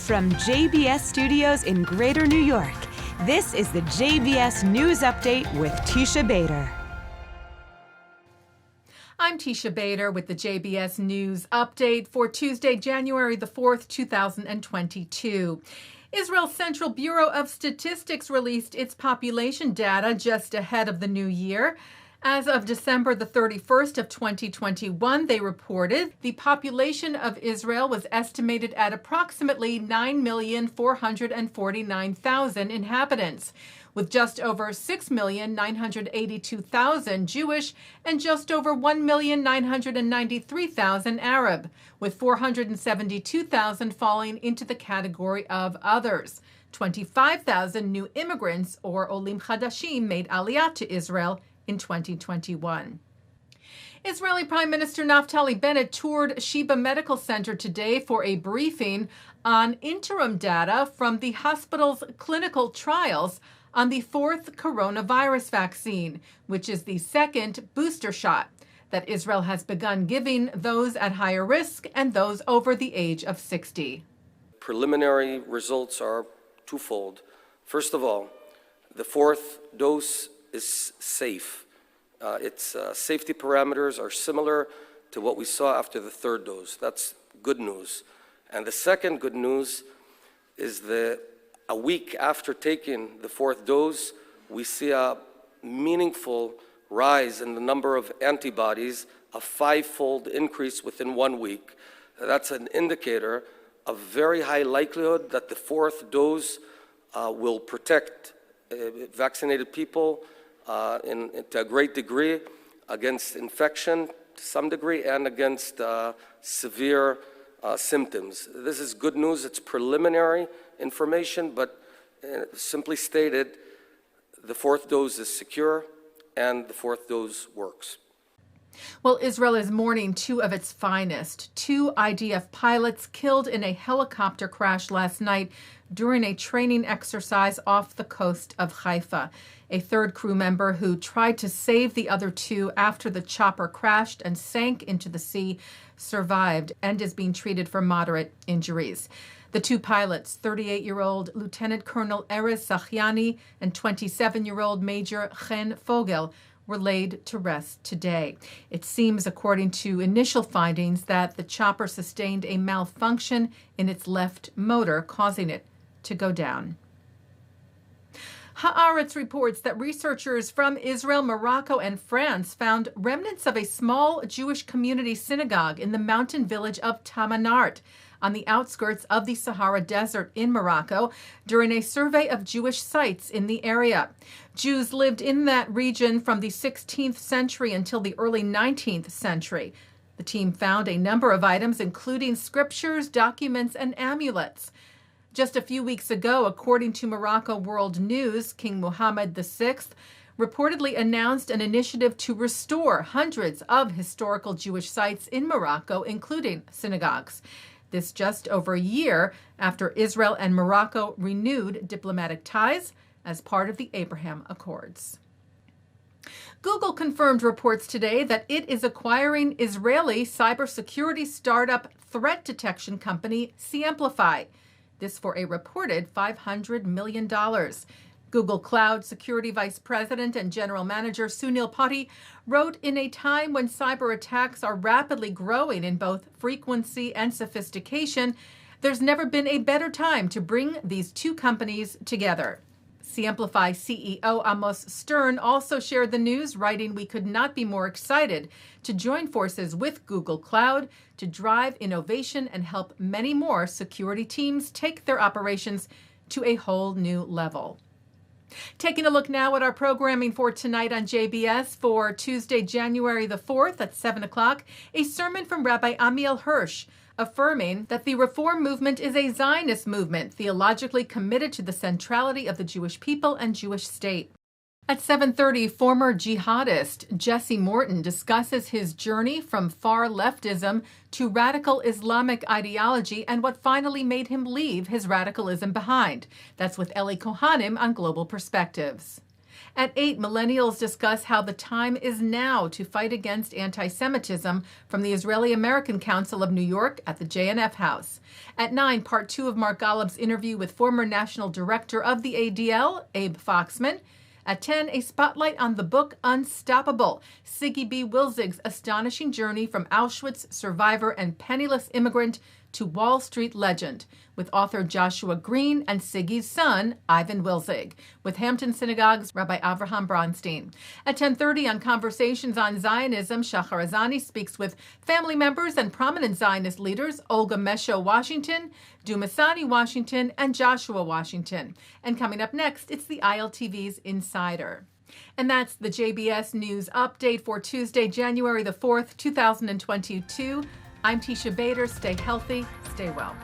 From JBS Studios in Greater New York, this is the JBS News Update with Teisha Bader. I'm Teisha Bader with the JBS News Update for Tuesday, January the 4th, 2022. Israel's Central Bureau of Statistics released its population data just ahead of the new year. As of December the 31st of 2021, they reported the population of Israel was estimated at approximately 9,449,000 inhabitants, with just over 6,982,000 Jewish and just over 1,993,000 Arab, with 472,000 falling into the category of others. 25,000 new immigrants, or Olim Chadashim, made Aliyah to Israel in 2021. Israeli Prime Minister Naftali Bennett toured Sheba Medical Center today for a briefing on interim data from the hospital's clinical trials on the fourth coronavirus vaccine, which is the second booster shot that Israel has begun giving those at higher risk and those over the age of 60. Preliminary results are twofold. First of all, the fourth dose is safe. Its safety parameters are similar to what we saw after the third dose. That's good news. And the second good news is that a week after taking the fourth dose, we see a meaningful rise in the number of antibodies, a five-fold increase within 1 week. That's an indicator of very high likelihood that the fourth dose will protect vaccinated people to a great degree against infection to some degree and against severe symptoms. This is good news. It's preliminary information, but simply stated, the fourth dose is secure and the fourth dose works. Well, Israel is mourning two of its finest. Two IDF pilots killed in a helicopter crash last night during a training exercise off the coast of Haifa. A third crew member who tried to save the other two after the chopper crashed and sank into the sea survived and is being treated for moderate injuries. The two pilots, 38-year-old Lieutenant Colonel Erez Sachiani and 27-year-old Major Chen Fogel, were laid to rest today. It seems, according to initial findings, that the chopper sustained a malfunction in its left motor, causing it to go down. Haaretz reports that researchers from Israel, Morocco, and France found remnants of a small Jewish community synagogue in the mountain village of Tamanart, on the outskirts of the Sahara Desert in Morocco, during a survey of Jewish sites in the area. Jews lived in that region from the 16th century until the early 19th century. The team found a number of items, including scriptures, documents, and amulets. Just a few weeks ago, according to Morocco World News, King Mohammed VI reportedly announced an initiative to restore hundreds of historical Jewish sites in Morocco, including synagogues. This just over a year after Israel and Morocco renewed diplomatic ties as part of the Abraham Accords. Google confirmed reports today that it is acquiring Israeli cybersecurity startup threat detection company Samplify. This for a reported $500 million. Google Cloud Security Vice President and General Manager Sunil Pati wrote, in a time when cyber attacks are rapidly growing in both frequency and sophistication, there's never been a better time to bring these two companies together. Samplify CEO Amos Stern also shared the news, writing, "We could not be more excited to join forces with Google Cloud to drive innovation and help many more security teams take their operations to a whole new level." Taking a look now at our programming for tonight on JBS for Tuesday, January the 4th at 7 o'clock, a sermon from Rabbi Ammiel Hirsch, affirming that the Reform movement is a Zionist movement, theologically committed to the centrality of the Jewish people and Jewish state. At 7:30, former jihadist Jesse Morton discusses his journey from far-leftism to radical Islamic ideology and what finally made him leave his radicalism behind. That's with Ellie Cohanim on Global Perspectives. At 8, Millennials discuss how the time is now to fight against antisemitism from the Israeli-American Council of New York at the JNF House. At 9, part 2 of Mark Golub's interview with former national director of the ADL, Abe Foxman. At 10, a spotlight on the book Unstoppable, Siggy B. Wilzig's astonishing journey from Auschwitz survivor and penniless immigrant to Wall Street legend, with author Joshua Green and Siggy's son, Ivan Wilzig, with Hampton Synagogue's Rabbi Avraham Bronstein. At 10:30 on Conversations on Zionism, Shachar Azani speaks with family members and prominent Zionist leaders Olga Mesho Washington, Dumasani Washington, and Joshua Washington. And coming up next, it's the ILTV's Insider. And that's the JBS News Update for Tuesday, January the 4th, 2022. I'm Teisha Bader. Stay healthy, stay well.